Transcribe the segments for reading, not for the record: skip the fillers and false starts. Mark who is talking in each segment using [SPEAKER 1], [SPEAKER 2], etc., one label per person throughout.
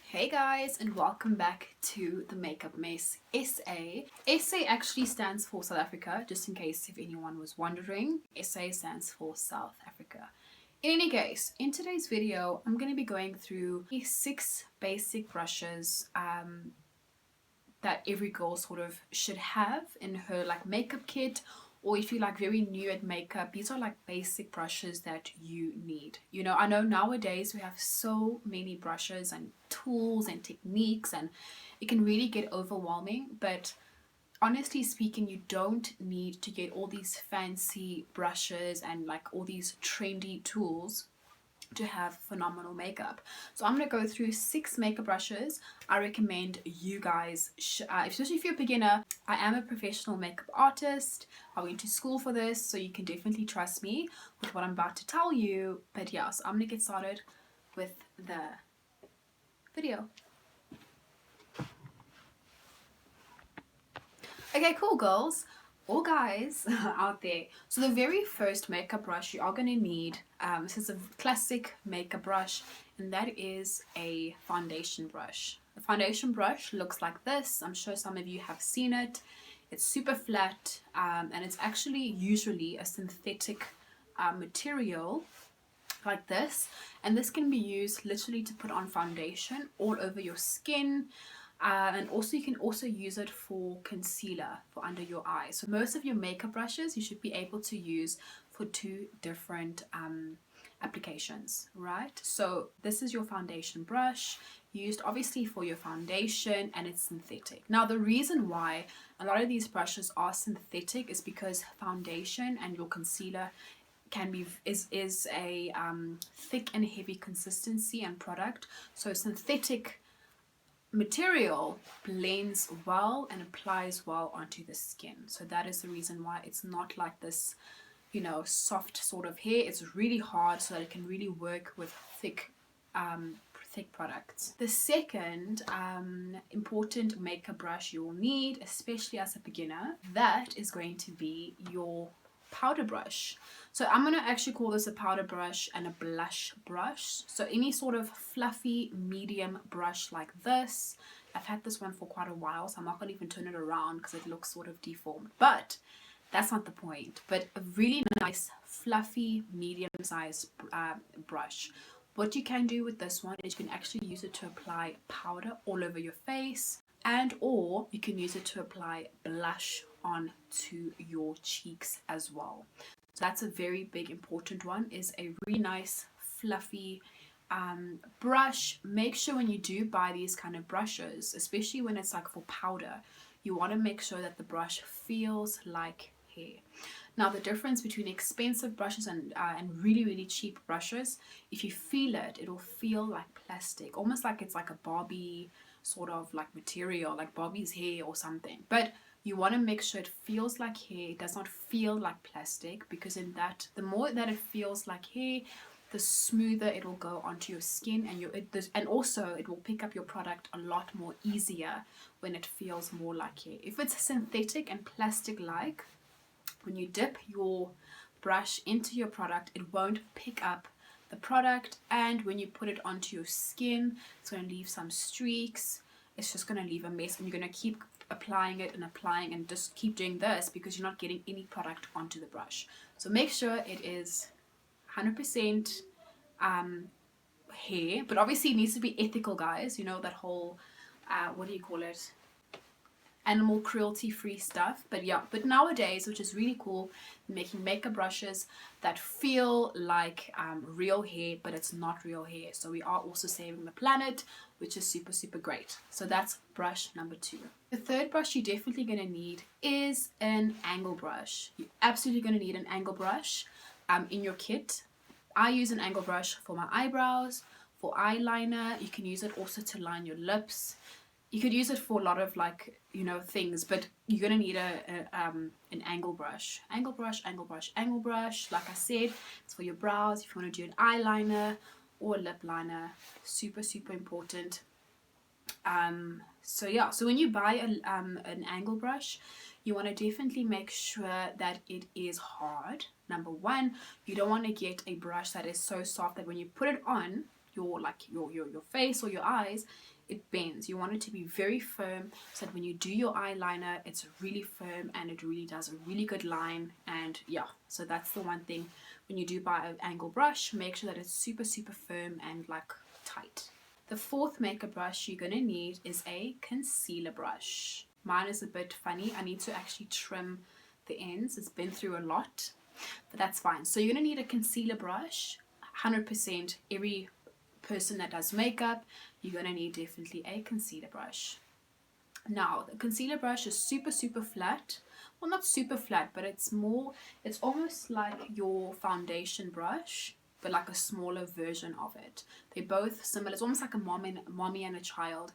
[SPEAKER 1] Hey guys, and welcome back to the Makeup Mess SA. SA actually stands for South Africa, just in case if anyone was wondering. SA stands for South Africa. In any case, in today's video, I'm going to be going through 6 basic brushes that every girl sort of should have in her makeup kit, or if you're very new at makeup, these are basic brushes that you need. I know nowadays we have so many brushes and tools and techniques, and it can really get overwhelming, but honestly speaking, you don't need to get all these fancy brushes and all these trendy tools to have phenomenal makeup. So I'm going to go through 6 makeup brushes I recommend you guys, especially if you're a beginner. I am a professional makeup artist. I went to school for this, so you can definitely trust me with what I'm about to tell you. But yeah, so I'm going to get started with the video. Okay, cool girls or guys out there. So the very first makeup brush you are going to need, this is a classic makeup brush, and that is a foundation brush. The foundation brush looks like this. I'm sure some of you have seen it. It's super flat, and it's actually usually a synthetic material like this, and this can be used literally to put on foundation all over your skin. And also you can also use it for concealer for under your eyes. So most of your makeup brushes you should be able to use for 2 different applications, right? So this is your foundation brush, used obviously for your foundation, and it's synthetic. Now the reason why a lot of these brushes are synthetic is because foundation and your concealer can be is a thick and heavy consistency and product. So synthetic material blends well and applies well onto the skin. So that is the reason why it's not like this, soft sort of hair. It's really hard so that it can really work with thick products. The second important makeup brush you will need, especially as a beginner, that is going to be your powder brush. So I'm going to actually call this a powder brush and a blush brush. So any sort of fluffy medium brush like this. I've had this one for quite a while, so I'm not going to even turn it around because it looks sort of deformed, but that's not the point. But a really nice fluffy medium sized brush. What you can do with this one is you can actually use it to apply powder all over your face, and or you can use it to apply blush onto your cheeks as well. So that's a very big important one, is a really nice fluffy brush. Make sure when you do buy these kind of brushes, especially when it's for powder, you want to make sure that the brush feels like hair. Now the difference between expensive brushes and really cheap brushes, if you feel it, it'll feel like plastic, almost like it's like a Barbie sort of material, like Barbie's hair or something. But you want to make sure it feels like hair, it does not feel like plastic, because in that, the more that it feels like hair, the smoother it will go onto your skin, and also it will pick up your product a lot more easier when it feels more like hair. If it's synthetic and plastic like, when you dip your brush into your product, it won't pick up the product, and when you put it onto your skin, it's going to leave some streaks. It's just going to leave a mess, and you're going to keep applying it and applying and just keep doing this because you're not getting any product onto the brush. So make sure it is 100% hair, but obviously it needs to be ethical, guys. That whole what do you call it, animal cruelty free stuff. But yeah, but nowadays, which is really cool, making makeup brushes that feel like real hair, but it's not real hair. So we are also saving the planet, which is super great. So that's brush number 2. The third brush you're definitely going to need is an angle brush. You're absolutely going to need an angle brush in your kit. I use an angle brush for my eyebrows, for eyeliner. You can use it also to line your lips. You could use it for a lot of things, but you're gonna need an angle brush. Angle brush. Like I said, it's for your brows. If you want to do an eyeliner or a lip liner, super important. So yeah, so when you buy an angle brush, you want to definitely make sure that it is hard. Number one, you don't want to get a brush that is so soft that when you put it on your face or your eyes, it bends. You want it to be very firm so that when you do your eyeliner, it's really firm and it really does a really good line. And yeah, so that's the one thing. When you do buy an angle brush, make sure that it's super firm and like tight. The fourth makeup brush you're going to need is a concealer brush. Mine is a bit funny. I need to actually trim the ends. It's been through a lot, but that's fine. So you're going to need a concealer brush. 100% every person that does makeup, you're going to need definitely a concealer brush. Now, the concealer brush is super flat. Well, not super flat, but it's almost like your foundation brush, but like a smaller version of it. They're both similar. It's almost like a mommy and a child.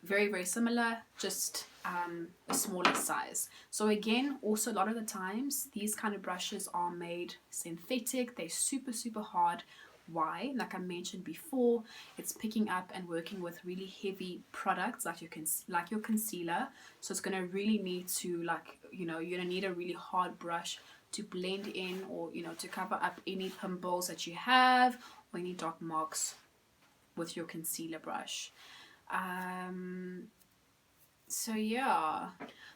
[SPEAKER 1] Very similar, just a smaller size. So again, also a lot of the times, these kind of brushes are made synthetic. They're super hard. Why? Like I mentioned before, it's picking up and working with really heavy products like your concealer. So it's gonna really need to you're gonna need a really hard brush to blend in, or to cover up any pimples that you have or any dark marks with your concealer brush. So yeah,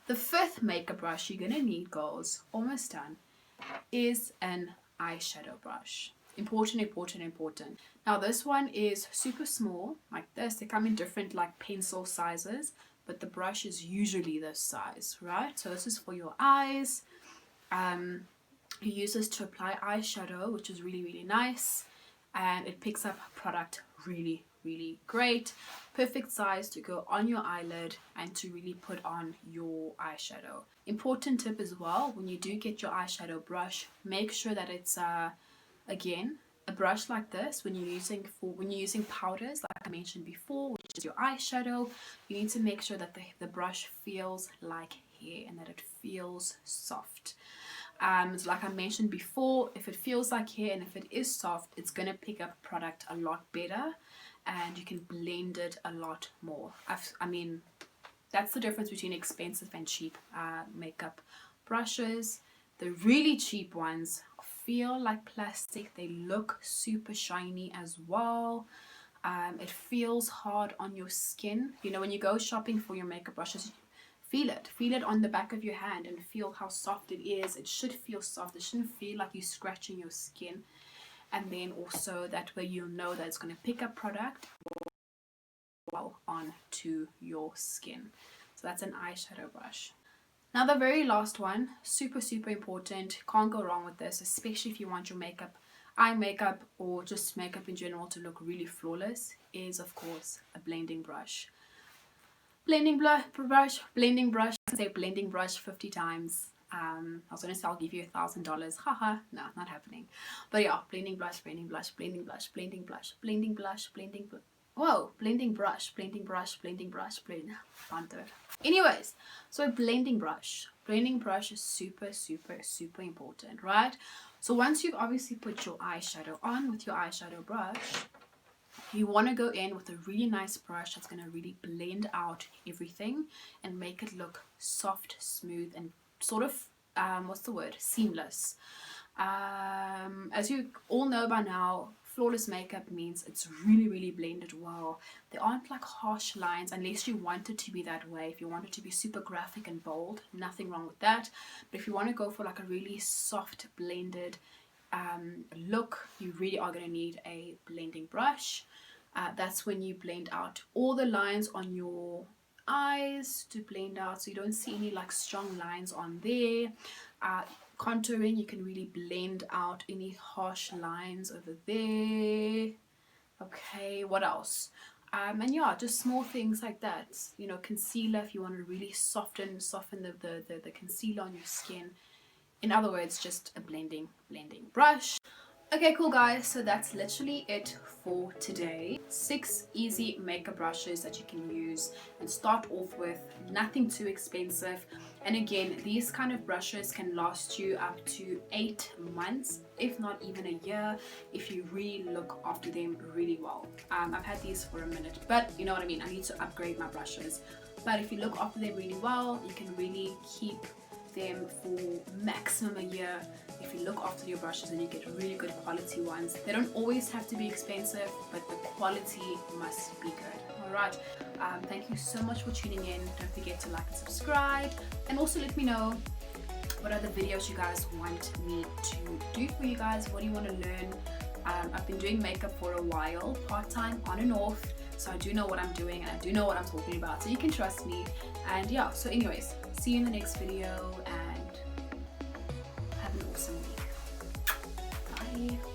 [SPEAKER 1] the fifth makeup brush you're gonna need, girls, almost done, is an eyeshadow brush. Important. Now this one is super small, like this. They come in different like pencil sizes, but the brush is usually this size, right? So this is for your eyes. You use this to apply eyeshadow, which is really nice, and it picks up product really great. Perfect size to go on your eyelid and to really put on your eyeshadow. Important tip as well, when you do get your eyeshadow brush, make sure that it's again, a brush like this, when you're using powders, like I mentioned before, which is your eyeshadow, you need to make sure that the brush feels like hair and that it feels soft. So like I mentioned before, if it feels like hair and if it is soft, it's going to pick up product a lot better and you can blend it a lot more. I mean, that's the difference between expensive and cheap makeup brushes. The really cheap ones feel like plastic. They look super shiny as well. It feels hard on your skin. When you go shopping for your makeup brushes, feel it on the back of your hand and feel how soft it is. It should feel soft. It shouldn't feel like you're scratching your skin. And then also that way you'll know that it's going to pick up product well onto your skin. So that's an eyeshadow brush. Now the very last one, super important, can't go wrong with this, especially if you want your eye makeup or just makeup in general to look really flawless, is of course a blending brush. Blending brush, I say blending brush 50 times. I was going to say I'll give you $1,000. Haha, no, not happening. But yeah, blending brush. Whoa, blending brush. Can't do it. Anyways, so blending brush. Blending brush is super important, right? So once you've obviously put your eyeshadow on with your eyeshadow brush, you want to go in with a really nice brush that's going to really blend out everything and make it look soft, smooth, and sort of, seamless. As you all know by now, flawless makeup means it's really blended well. There aren't like harsh lines unless you want it to be that way. If you want it to be super graphic and bold, nothing wrong with that. But if you want to go for like a really soft blended look, you really are going to need a blending brush. That's when you blend out all the lines on your eyes to blend out so you don't see any like strong lines on there. Contouring, you can really blend out any harsh lines over there. Okay, what else? And yeah, just small things like that. Concealer, if you want to really soften the concealer on your skin. In other words, just a blending brush. Okay, cool guys, so that's literally it for today. 6 easy makeup brushes that you can use and start off with, nothing too expensive. And again, these kind of brushes can last you up to 8 months, if not even a year, if you really look after them really well. I've had these for a minute, but you know what I mean, I need to upgrade my brushes. But if you look after them really well, you can really keep them for maximum a year if you look after your brushes and you get really good quality ones. They don't always have to be expensive, but the quality must be good. Alright, thank you so much for tuning in. Don't forget to like and subscribe, and also let me know what other videos you guys want me to do for you guys. What do you want to learn? I've been doing makeup for a while, part-time, on and off, so I do know what I'm doing and I do know what I'm talking about, so you can trust me. And yeah, so anyways, see you in the next video and have an awesome week. Bye.